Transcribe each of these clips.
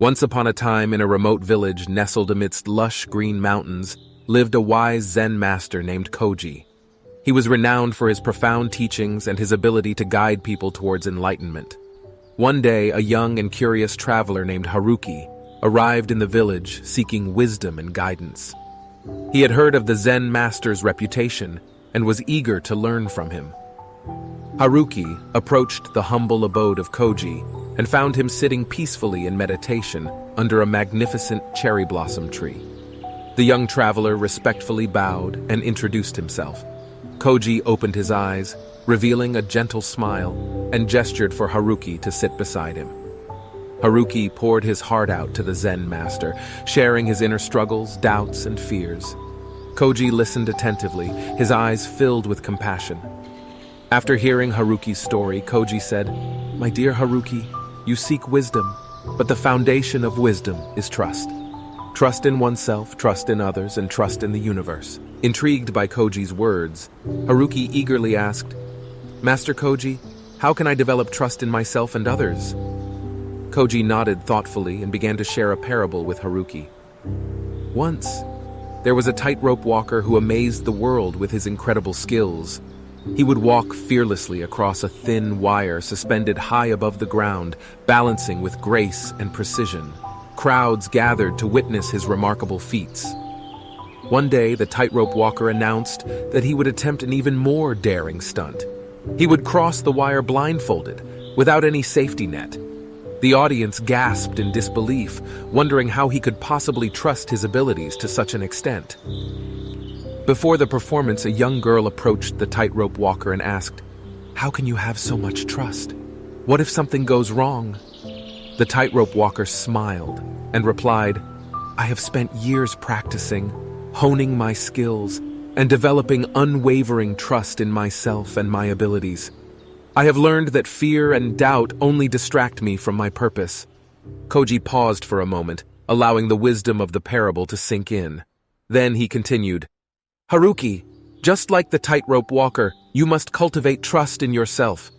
Once upon a time, in a remote village nestled amidst lush green mountains, lived a wise Zen master named Koji. He was renowned for his profound teachings and his ability to guide people towards enlightenment. One day, a young and curious traveler named Haruki arrived in the village seeking wisdom and guidance. He had heard of the Zen master's reputation and was eager to learn from him. Haruki approached the humble abode of Koji and found him sitting peacefully in meditation under a magnificent cherry blossom tree. The young traveler respectfully bowed and introduced himself. Koji opened his eyes, revealing a gentle smile, and gestured for Haruki to sit beside him. Haruki poured his heart out to the Zen master, sharing his inner struggles, doubts, and fears. Koji listened attentively, his eyes filled with compassion. After hearing Haruki's story, Koji said, "My dear Haruki, you seek wisdom, but the foundation of wisdom is trust. Trust in oneself, trust in others, and trust in the universe." Intrigued by Koji's words, Haruki eagerly asked, "Master Koji, how can I develop trust in myself and others?" Koji nodded thoughtfully and began to share a parable with Haruki. Once, there was a tightrope walker who amazed the world with his incredible skills. He would walk fearlessly across a thin wire suspended high above the ground, balancing with grace and precision. Crowds gathered to witness his remarkable feats. One day, the tightrope walker announced that he would attempt an even more daring stunt. He would cross the wire blindfolded, without any safety net. The audience gasped in disbelief, wondering how he could possibly trust his abilities to such an extent. Before the performance, a young girl approached the tightrope walker and asked, "How can you have so much trust? What if something goes wrong?" The tightrope walker smiled and replied, "I have spent years practicing, honing my skills, and developing unwavering trust in myself and my abilities. I have learned that fear and doubt only distract me from my purpose." Koji paused for a moment, allowing the wisdom of the parable to sink in. Then he continued, "Haruki, just like the tightrope walker, you must cultivate trust in yourself.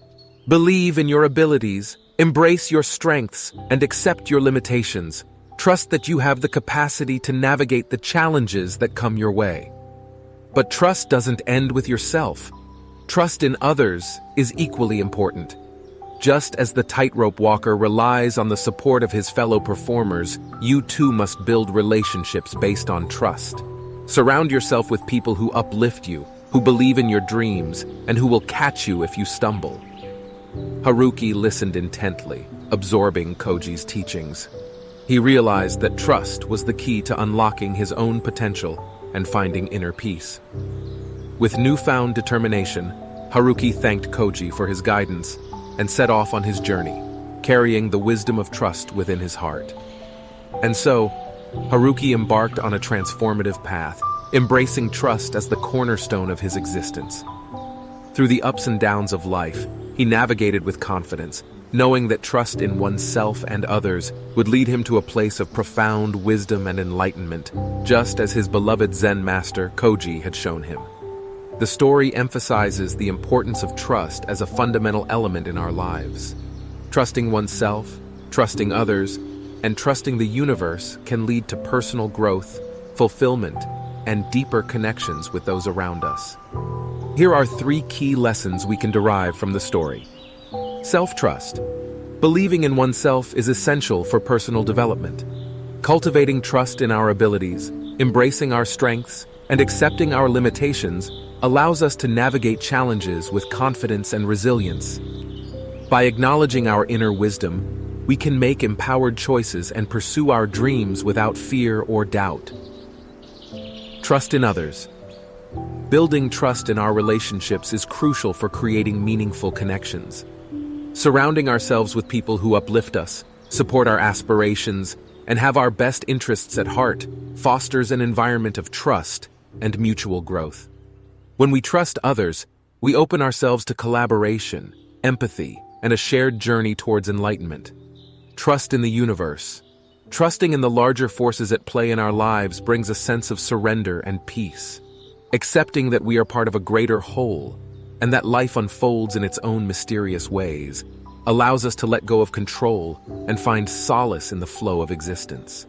Believe in your abilities, embrace your strengths, and accept your limitations. Trust that you have the capacity to navigate the challenges that come your way. But trust doesn't end with yourself. Trust in others is equally important. Just as the tightrope walker relies on the support of his fellow performers, you too must build relationships based on trust. Surround yourself with people who uplift you, who believe in your dreams, and who will catch you if you stumble." Haruki listened intently, absorbing Koji's teachings. He realized that trust was the key to unlocking his own potential and finding inner peace. With newfound determination, Haruki thanked Koji for his guidance and set off on his journey, carrying the wisdom of trust within his heart. And so, Haruki embarked on a transformative path, embracing trust as the cornerstone of his existence. Through the ups and downs of life, he navigated with confidence, knowing that trust in oneself and others would lead him to a place of profound wisdom and enlightenment, just as his beloved Zen master, Koji, had shown him. The story emphasizes the importance of trust as a fundamental element in our lives. Trusting oneself, trusting others, and trusting the universe can lead to personal growth, fulfillment, and deeper connections with those around us. Here are 3 key lessons we can derive from the story. Self-trust. Believing in oneself is essential for personal development. Cultivating trust in our abilities, embracing our strengths, and accepting our limitations allows us to navigate challenges with confidence and resilience. By acknowledging our inner wisdom, we can make empowered choices and pursue our dreams without fear or doubt. Trust in others. Building trust in our relationships is crucial for creating meaningful connections. Surrounding ourselves with people who uplift us, support our aspirations, and have our best interests at heart fosters an environment of trust and mutual growth. When we trust others, we open ourselves to collaboration, empathy, and a shared journey towards enlightenment. Trust in the universe. Trusting in the larger forces at play in our lives brings a sense of surrender and peace. Accepting that we are part of a greater whole, and that life unfolds in its own mysterious ways, allows us to let go of control and find solace in the flow of existence.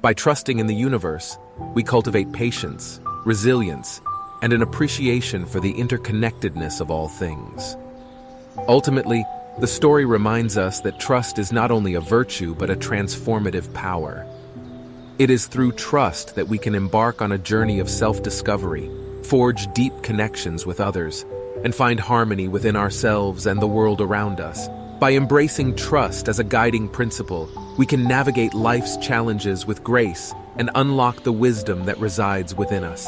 By trusting in the universe, we cultivate patience, resilience, and an appreciation for the interconnectedness of all things. Ultimately, the story reminds us that trust is not only a virtue but a transformative power. It is through trust that we can embark on a journey of self-discovery, forge deep connections with others, and find harmony within ourselves and the world around us. By embracing trust as a guiding principle, we can navigate life's challenges with grace and unlock the wisdom that resides within us.